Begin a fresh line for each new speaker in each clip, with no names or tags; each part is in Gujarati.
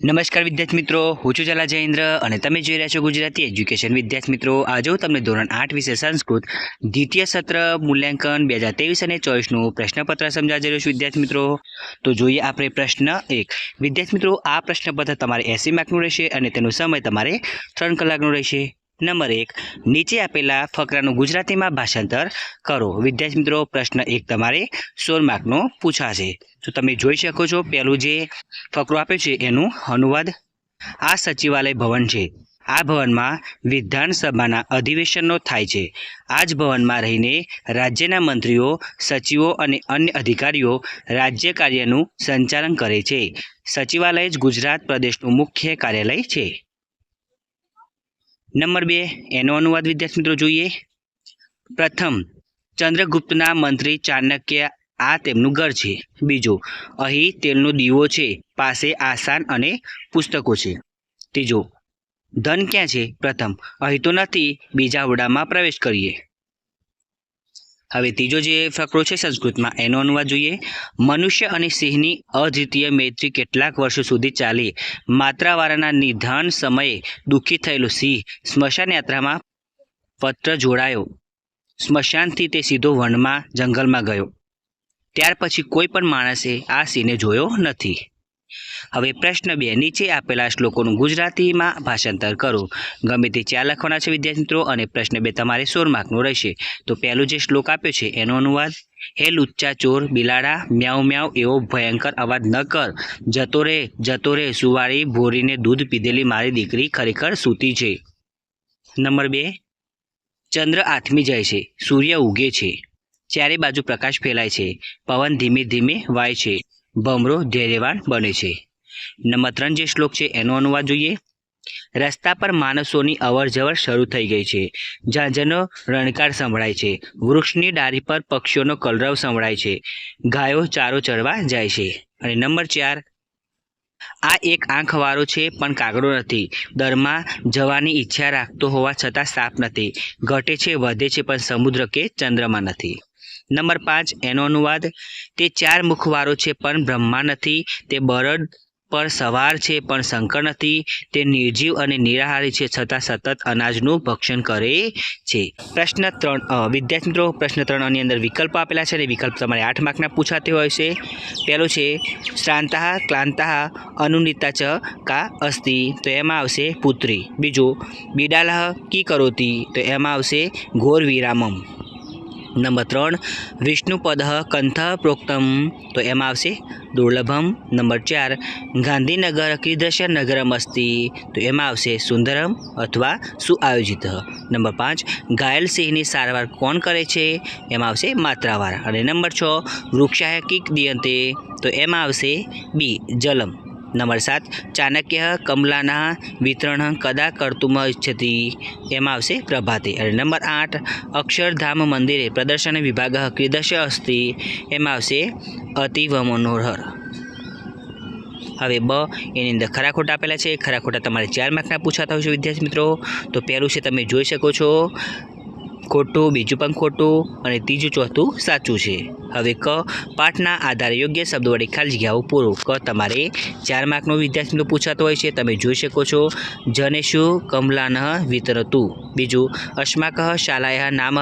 નમસ્કાર વિદ્યાર્થી મિત્રો, હું છું ઝાલા જયેન્દ્ર અને તમે જોઈ રહ્યા છો ગુજરાતી એજ્યુકેશન. વિદ્યાર્થી મિત્રો, આજે હું તમને ધોરણ 8 વિષય સંસ્કૃત દ્વિતીય સત્ર મૂલ્યાંકન 2023 અને 24નું પ્રશ્નપત્ર સમજાવી રહ્યો છું. વિદ્યાર્થી મિત્રો, તો જોઈએ આપણે પ્રશ્ન 1. વિદ્યાર્થી મિત્રો, આ પ્રશ્નપત્ર તમારે 80 માર્કનું રહેશે અને તેનો સમય તમારે 3 કલાકનો રહેશે. નંબર 1, નીચે આપેલા ફકરાનું ગુજરાતીમાં ભાષાંતર કરો. વિદ્યાર્થી મિત્રો, પ્રશ્ન 1 તમારે 16 માર્કનો પૂછાશે. તો તમે જોઈ શકો છો, પહેલું જે ફકરો આપ્યો છે એનું અનુવાદ. આ સચિવાલય ભવન છે. આ ભવનમાં વિધાનસભાના અધિવેશનો થાય છે. આ જ ભવનમાં રહીને રાજ્યના મંત્રીઓ, સચિવો અને અન્ય અધિકારીઓ રાજ્ય કાર્યનું સંચાલન કરે છે. સચિવાલય જ ગુજરાત પ્રદેશનું મુખ્ય કાર્યાલય છે. નંબર 2, એનો અનુવાદ વિદ્યાર્થી મિત્રો જોઈએ. પ્રથમ, ચંદ્રગુપ્તના મંત્રી ચાણક્ય, આ તેમનું ઘર છે. બીજું, અહીં તેલનો દીવો છે, પાસે આસાન અને પુસ્તકો છે. ત્રીજું, ધન ક્યાં છે? પ્રથમ, અહીં તો નથી, બીજા ઓરડામાં પ્રવેશ કરીએ. હવે ત્રીજો જે ફકરો છે સંસ્કૃતમાં, એનો અનુવાદ જોઈએ. મનુષ્ય અને સિંહની અદ્વિતીય મૈત્રી કેટલાક વર્ષો સુધી ચાલી. માત્રાવાળાના નિધન સમયે દુઃખી થયેલો સિંહ સ્મશાન યાત્રામાં પત્ર જોડાયો. સ્મશાનથી તે સીધો વનમાં, જંગલમાં ગયો. ત્યાર પછી કોઈ પણ માણસે આ સિંહને જોયો નથી. હવે પ્રશ્ન 2, નીચે આપેલા શ્લોકોનું ગુજરાતીમાં ભાષાંતર કરો. ગમે તે 4 લખવાના છે વિદ્યાર્થી મિત્રો, અને પ્રશ્ન 2 તમારે 16 માર્કનો રહેશે. તો પહેલો જે શ્લોક આપ્યો છે એનો અનુવાદ. હે લુચ્ચા ચોર બિલાડા, મ્યાઉ મ્યાઉ એવો ભયંકર અવાજ ન કર. જતો રે સુવાળી ભોરીને દૂધ પીધેલી મારી દીકરી ખરેખર સૂતી છે. નંબર 2, ચંદ્ર આથમી જાય છે, સૂર્ય ઉગે છે, ચારે બાજુ પ્રકાશ ફેલાય છે, પવન ધીમે ધીમે વાય છે, ભમરો ધૈર્યવાન બને છે. નંબર 3 જે શ્લોક છે એનો અનુવાદ જોઈએ. રસ્તા પર માણસોની અવરજવર શરૂ થઈ ગઈ છે. ઝાંઝરનો રણકાર સંભળાય છે. વૃક્ષની ડાળી પર પક્ષીઓનો કલરવ સંભળાય છે. ગાયો ચારો ચરવા જાય છે. અને નંબર 4, આ એક આંખવાળો છે પણ કાગડો નથી. દરમાં જવાની ઈચ્છા રાખતો હોવા છતાં સાપ નથી. ઘટે છે, વધે છે, પણ સમુદ્ર કે ચંદ્રમાં નથી. નંબર 5 એનો અનુવાદ. તે 4 મુખવાળો છે પણ બ્રહ્મા નથી. તે બળદ પર સવાર છે પણ શંકર નથી. તે નિર્જીવ અને નિરાહારી છે, છતાં સતત અનાજનું ભક્ષણ કરે છે. પ્રશ્ન 3 વિદ્યાર્થી મિત્રો, પ્રશ્ન 3 ની અંદર વિકલ્પો આપેલા છે અને વિકલ્પ તમારે 8 માર્કના પૂછાતે હોય છે. પહેલો છે શ્રાંતઃ ક્લાંતઃ અનુનિતા ચ કા અસ્તિ, તો એમાં આવશે પુત્રી. બીજું, બિડાલઃ કી કરોતી, તો એમાં આવશે ઘોર વિરામમ. નંબર 3, વિષ્ણુપદ કંથ પ્રોક્તમ, તો એમાં આવશે દુર્લભમ. નંબર 4, ગાંધીનગર કીદૃશ નગરમ અસ્તિ, તો એમાં આવશે સુંદરમ અથવા સુઆયોજિત. નંબર 5, ઘાયલ સિંહની સારવાર કોણ કરે છે? એમાં આવશે માત્રાવાળા. અને નંબર 6, વૃક્ષાય કિક દિયંતે, તો એમાં આવશે બી જલમ. નંબર 7, ચાણક્ય કમલાના વિતરણ કદા કર્તુમ ઇચ્છતિ, એમાં આવશે પ્રભાતે. અને નંબર 8, અક્ષરધામ મંદિરે પ્રદર્શન વિભાગ કીદૃશ અસ્તિ, એમાં આવશે અતિવ મનોહર. હવે બ એની અંદર ખરા ખોટા આપેલા છે. ખરા ખોટા તમારે 4 માર્કના પૂછાતા હોય છે વિદ્યાર્થી મિત્રો. તો પહેલું છે તમે જોઈ શકો છો ખોટું, બીજું પણ ખોટું, અને ત્રીજું ચોથું સાચું છે. હવે ક, પાઠના આધારે યોગ્ય શબ્દ વડે ખાલી જગ્યાઓ પૂરો. ક તમારે 4 માર્કનો વિદ્યાર્થી મિત્રો પૂછાતો હોય છે. તમે જોઈ શકો છો જનેશુ કમલાન વિતરતું. બીજું, અસ્માકઃ શાલાયાः નામ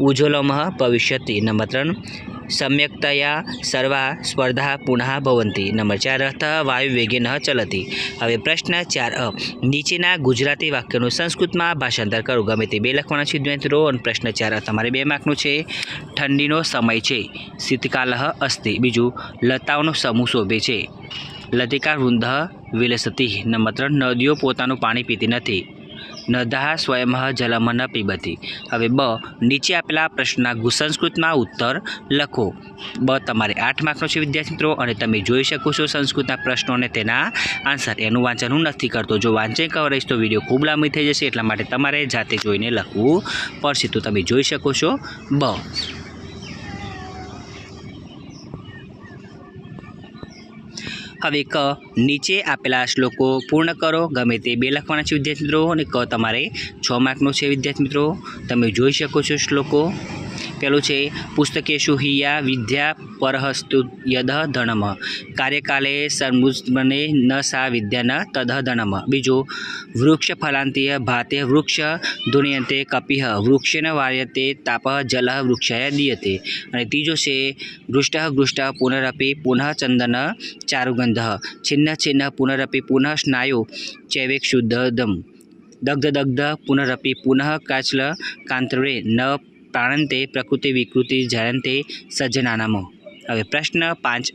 ઉજ્જવલમ ભવિષ્યતિ. નંબર 3, સમ્યક્તયા સર્વા સ્પર્ધા પુનઃ ભવંતી. નંબર 4, રથઃ વાયુ વેગેન ચલતી. હવે પ્રશ્ન 4 નીચેના ગુજરાતી વાક્યનું સંસ્કૃતમાં ભાષાંતર કરો. ગમે તે 2 લખવાના છે વિદ્યાર્થીઓ. અને પ્રશ્ન 4 તમારે 2 માર્કનું છે. ઠંડીનો સમય છે, શીતકાલઃ અસ્તિ. બીજું, લતાઓનો સમૂહ શોભે છે, લતિકા વૃંદઃ વિલસતિ. નંબર 3, નદીઓ પોતાનું પાણી પીતી નથી, નદઃ સ્વયં જલમ ન પીબતી. હવે બ, નીચે આપેલા પ્રશ્નના સંસ્કૃતમાં ઉત્તર લખો. બ તમારે 8 માર્કનો છે વિદ્યાર્થી મિત્રો, અને તમે જોઈ શકો છો સંસ્કૃતના પ્રશ્નો અને તેના આન્સર. એનું વાંચન હું નથી કરતો. જો વાંચન કરાવીશ તો વિડીયો ખૂબ લાંબી થઈ જશે, એટલા માટે તમારે જાતે જોઈને લખવું પડશે. તો તમે જોઈ શકો છો બ. હવે ક, નીચે આપેલા શ્લોકો પૂર્ણ કરો. ગમે તે 2 લખવાના છે વિદ્યાર્થી મિત્રો, અને ક તમારે 6 માર્કનો છે વિદ્યાર્થી મિત્રો. તમે જોઈ શકો છો શ્લોકો. પેલું છે પુસ્તકેષુ હિયા વિદ્યા પરહસ્તુ યદ ધનમ, કાર્યકાલે સન્મુસ્મને ન સા વિદ્યા ન તદ ધનમ. બીજું વૃક્ષ ફલાંતીય ભાતે વૃક્ષ ધુણ્યતે કપિહ, વૃક્ષેણ વાર્યતે તાપઃ જલ વૃક્ષાય દીયતે. અને ત્રીજો છે ગૃષ્ટ પુનરપી પુનઃ ચંદન ચારુગંધ, છિન્ન છિન્ન પુનરપી પુનઃ સ્નાયુ ચૈવેક્ષુદમ, દગ્ધ પુનરપી પુનઃ કાચલ કાંતરે ન પ્રાણંતે પ્રકૃતિ વિકૃતિ જાયંતે સજ્જનાનામ. હવે પ્રશ્ન 5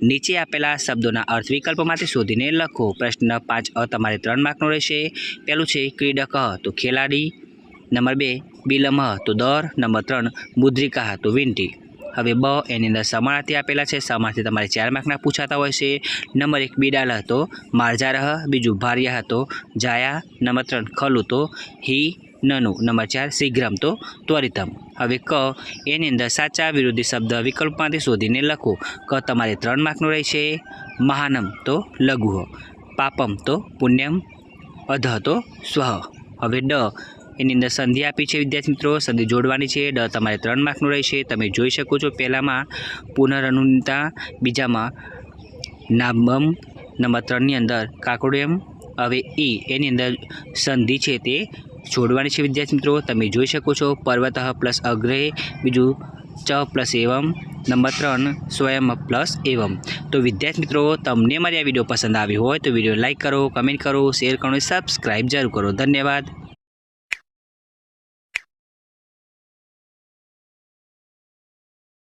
નીચે આપેલા શબ્દોના અર્થ વિકલ્પોમાંથી શોધીને લખો. પ્રશ્ન 5 તમારે 3 માર્કનો રહેશે. પહેલું છે ક્રીડક તો ખેલાડી, નંબર 2 બિલમ તો દર, નંબર 3 મુદ્રિકા તો વીંટી. હવે એની અંદર સમાનાર્થી આપેલા છે. સમાનાર્થી તમારે 4 માર્કના પૂછાતા હોય છે. નંબર 1 બિડાલ હતો માર્જારહ, બીજું ભાર્યા હતો જાયા, નંબર 3 ખલુ તો હી નનુ, નંબર 4 શીઘ્રમ તો ત્વરિતમ. હવે એની અંદર સાચા વિરોધી શબ્દ વિકલ્પમાંથી શોધીને લખો. તમારે 3 માર્કનો રહેશે. મહાનમ તો લઘુ, પાપમ તો પુણ્યમ, અધ તો સ્વઃ. હવે એની અંદર સંધિ આપી છે વિદ્યાર્થી મિત્રો, સંધિ જોડવાની છે. તમારે 3 માર્કનું રહેશે. તમે જોઈ શકો છો પહેલામાં પુનરનુતા, બીજામાં નાબમ, નંબર 3ની અંદર કાકોડ્યમ. હવે એની અંદર સંધિ છે તે જોડવાની છે વિદ્યાર્થી મિત્રો, તમે જોઈ શકો છો. પર્વત પ્લસ અગ્રે, બીજું ચ પ્લસ એવમ, નંબર 3 સ્વયં પ્લસ એવમ. તો વિદ્યાર્થી મિત્રો તમને મારી આ વિડીયો પસંદ આવ્યો હોય તો વિડીયો લાઇક કરો, કમેન્ટ કરો, શેર કરો, સબસ્ક્રાઈબ જરૂર કરો. ધન્યવાદ.